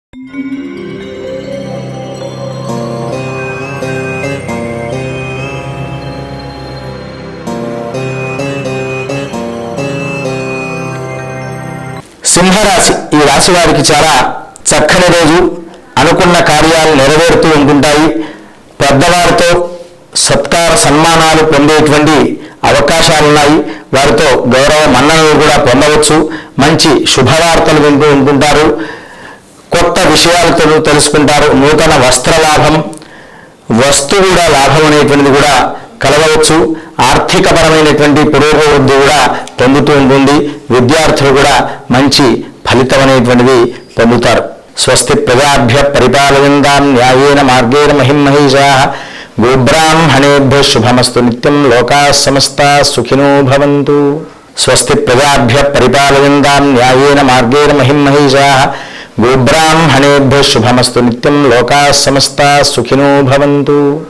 సింహరాశి ఈ రాశి వారికి చాలా చక్కని రోజు. అనుకున్న కార్యాలు నెరవేరుతూ ఉంటుంటాయి. పెద్దవారితో సత్కార సన్మానాలు పొందేటువంటి అవకాశాలున్నాయి. వారితో గౌరవ మన్ననలు కూడా పొందవచ్చు. మంచి శుభవార్తలు వింటూ ఉంటుంటారు. కొత్త విషయాలు తెలుసుకుంటారు. నూతన వస్త్ర లాభం, వస్తు కూడా లాభం అనేటువంటిది కూడా కలగవచ్చు. ఆర్థికపరమైనటువంటి పురోగతి కూడా పొందుతూ ఉంటుంది. విద్యార్థులు కూడా మంచి ఫలితం అనేటువంటిది పొందుతారు. స్వస్తి ప్రజాభ్య పరిపాలయంతాం న్యాయేన మార్గేణ మహిమహీషాః గోబ్రాహ్మణేభ్యః శుభమస్తు నిత్యం లోకాః సమస్తాః సుఖినో భవంతు. స్వస్తి ప్రజాభ్య పరిపాలయంతాం న్యాయేన మార్గేణ మహిమహీషాః గోబ్రాహ్మణేభ్యః శుభమస్తు నిత్యం లోకాః సమస్తాః సుఖినో భవంతు.